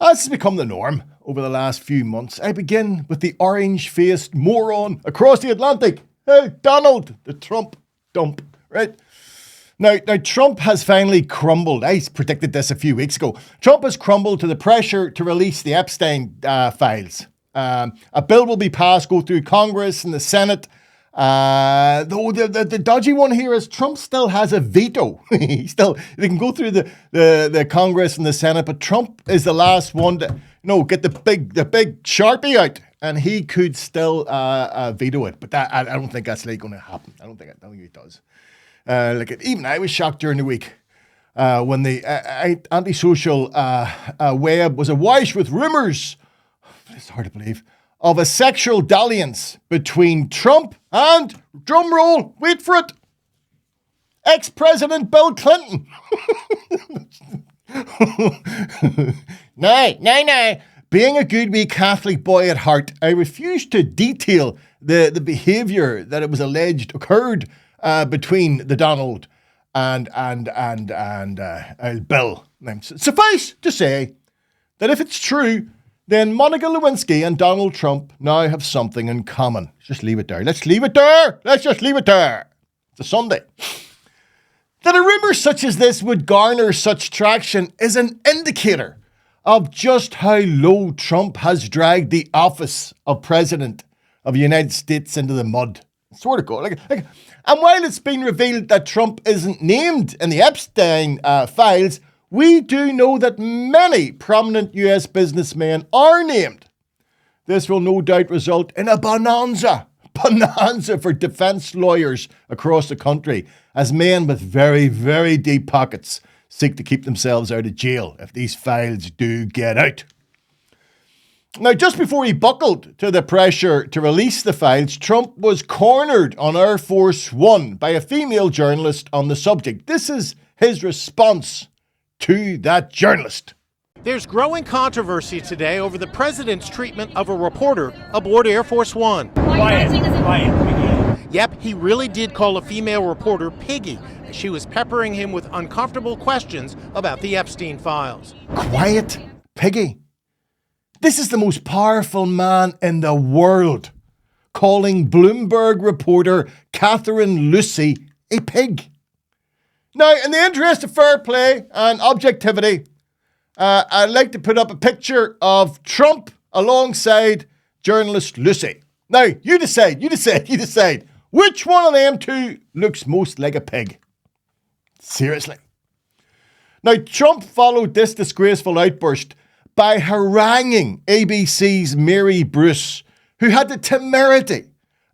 As has become the norm over the last few months, I begin with the orange-faced moron across the Atlantic. Hey, Donald, the Trump dump, right? Now, Trump has finally crumbled. I predicted this a few weeks ago. Trump has crumbled to the pressure to release the Epstein files. A bill will be passed, go through Congress and the Senate. Though the dodgy one here is Trump still has a veto. They can go through the Congress and the Senate, but Trump is the last one to get the big Sharpie out, and he could still veto it. But I don't think that's going to happen. I don't think it does. Even I was shocked during the week when the antisocial web was awash with rumors. It's hard to believe. Of a sexual dalliance between Trump and, drumroll, wait for it, ex-President Bill Clinton. No. Being a good wee Catholic boy at heart, I refuse to detail the behaviour that it was alleged occurred between the Donald and Bill. Suffice to say that if it's true, then Monica Lewinsky and Donald Trump now have something in common. Let's just leave it there. Let's just leave it there. It's a Sunday. That a rumour such as this would garner such traction is an indicator of just how low Trump has dragged the office of President of the United States into the mud. I swear to God. And while it's been revealed that Trump isn't named in the Epstein files, we do know that many prominent US businessmen are named. This will no doubt result in a bonanza for defense lawyers across the country as men with very, very deep pockets seek to keep themselves out of jail if these files do get out. Now, just before he buckled to the pressure to release the files, Trump was cornered on Air Force One by a female journalist on the subject. This is his response to that journalist. There's growing controversy today over the president's treatment of a reporter aboard Air Force One. Quiet. Yep, he really did call a female reporter Piggy as she was peppering him with uncomfortable questions about the Epstein files. Quiet, Piggy. This is the most powerful man in the world, calling Bloomberg reporter Catherine Lucy a pig. Now, in the interest of fair play and objectivity, I'd like to put up a picture of Trump alongside journalist Lucy. Now, you decide. Which one of them two looks most like a pig? Seriously. Now, Trump followed this disgraceful outburst by haranguing ABC's Mary Bruce, who had the temerity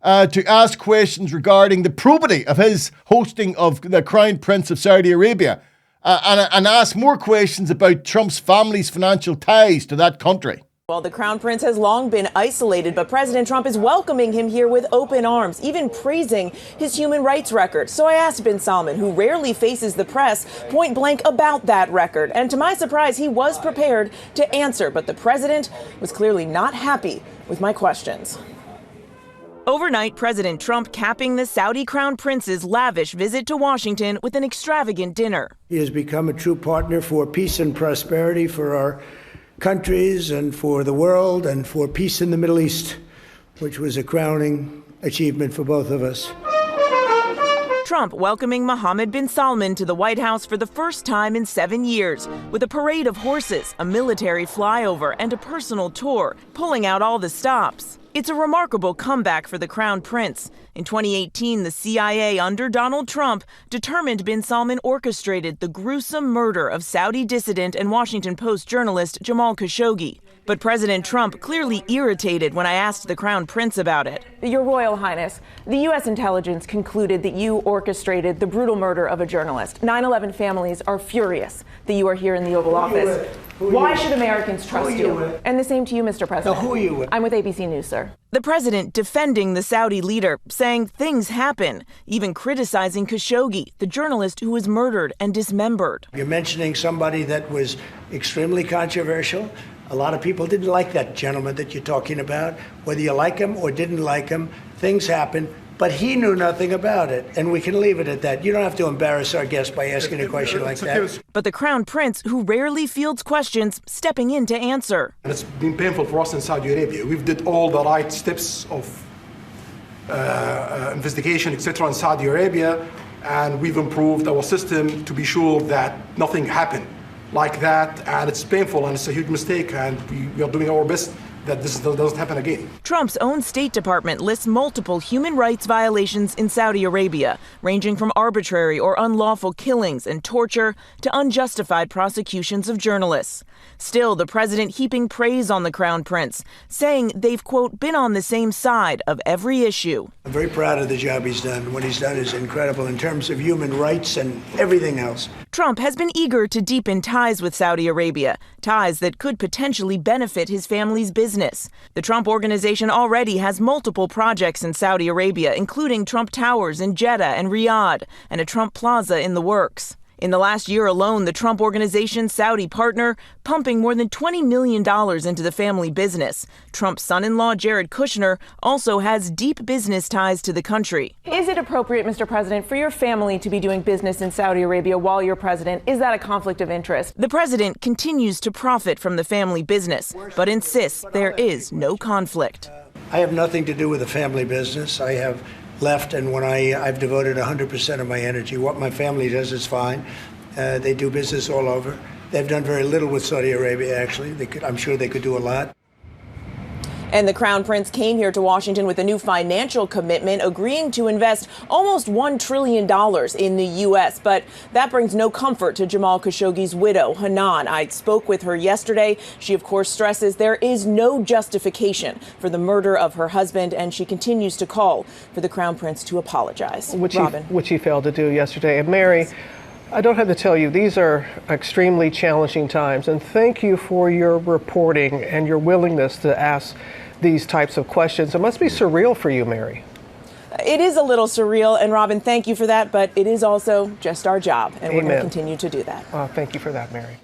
to ask questions regarding the probity of his hosting of the Crown Prince of Saudi Arabia and ask more questions about Trump's family's financial ties to that country. Well, the Crown Prince has long been isolated, but President Trump is welcoming him here with open arms, even praising his human rights record. So I asked bin Salman, who rarely faces the press, point blank about that record. And to my surprise, he was prepared to answer, but the president was clearly not happy with my questions. Overnight, President Trump capping the Saudi Crown Prince's lavish visit to Washington with an extravagant dinner. He has become a true partner for peace and prosperity for our countries and for the world and for peace in the Middle East, which was a crowning achievement for both of us. Trump welcoming Mohammed bin Salman to the White House for the first time in 7 years, with a parade of horses, a military flyover, and a personal tour, pulling out all the stops. It's a remarkable comeback for the Crown Prince. In 2018, the CIA under Donald Trump determined bin Salman orchestrated the gruesome murder of Saudi dissident and Washington Post journalist Jamal Khashoggi. But President Trump clearly irritated when I asked the Crown Prince about it. Your Royal Highness, the U.S. intelligence concluded that you orchestrated the brutal murder of a journalist. 9/11 families are furious that you are here in the Oval Office. Why should Americans trust you? And the same to you, Mr. President. Now, who are you with? I'm with ABC News, sir. The president defending the Saudi leader, saying things happen, even criticizing Khashoggi, the journalist who was murdered and dismembered. You're mentioning somebody that was extremely controversial. A lot of people didn't like that gentleman that you're talking about. Whether you like him or didn't like him, things happen. But he knew nothing about it, and we can leave it at that. You don't have to embarrass our guest by asking a question like that. But the Crown Prince, who rarely fields questions, stepping in to answer. And it's been painful for us in Saudi Arabia. We've did all the right steps of investigation, etc. in Saudi Arabia, and we've improved our system to be sure that nothing happened like that. And it's painful and it's a huge mistake, and we are doing our best that this doesn't happen again. Trump's own State Department lists multiple human rights violations in Saudi Arabia, ranging from arbitrary or unlawful killings and torture to unjustified prosecutions of journalists. Still, the president heaping praise on the Crown Prince, saying they've, quote, been on the same side of every issue. I'm very proud of the job he's done. What he's done is incredible in terms of human rights and everything else. Trump has been eager to deepen ties with Saudi Arabia, ties that could potentially benefit his family's business. The Trump Organization already has multiple projects in Saudi Arabia, including Trump Towers in Jeddah and Riyadh, and a Trump Plaza in the works. In the last year alone, the Trump Organization's Saudi partner pumping more than $20 million into the family business. Trump's son-in-law, Jared Kushner, also has deep business ties to the country. Is it appropriate, Mr. President, for your family to be doing business in Saudi Arabia while you're president? Is that a conflict of interest? The president continues to profit from the family business, but insists there is no conflict. I have nothing to do with the family business. I have left, and when I've devoted 100% of my energy. What my family does is fine. They do business all over. They've done very little with Saudi Arabia, actually. I'm sure they could do a lot. And the Crown Prince came here to Washington with a new financial commitment, agreeing to invest almost $1 trillion in the U.S. But that brings no comfort to Jamal Khashoggi's widow, Hanan. I spoke with her yesterday. She, of course, stresses there is no justification for the murder of her husband, and she continues to call for the Crown Prince to apologize. Which he failed to do yesterday. And Mary, I don't have to tell you, these are extremely challenging times, and thank you for your reporting and your willingness to ask these types of questions. It must be surreal for you, Mary. It is a little surreal, and Robin, thank you for that, but it is also just our job, and Amen. We're going to continue to do that. Thank you for that, Mary.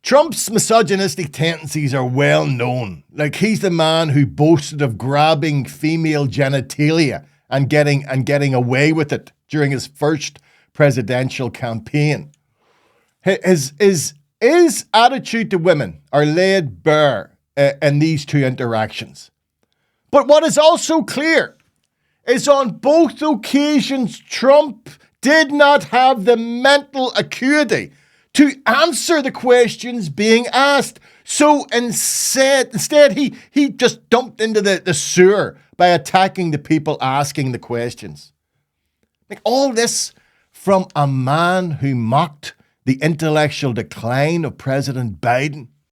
Trump's misogynistic tendencies are well known. Like, he's the man who boasted of grabbing female genitalia and getting away with it during his first presidential campaign. His attitude to women are laid bare in these two interactions. But what is also clear is on both occasions, Trump did not have the mental acuity to answer the questions being asked. So instead he just dumped into the sewer by attacking the people asking the questions. Like, all this from a man who mocked the intellectual decline of President Biden.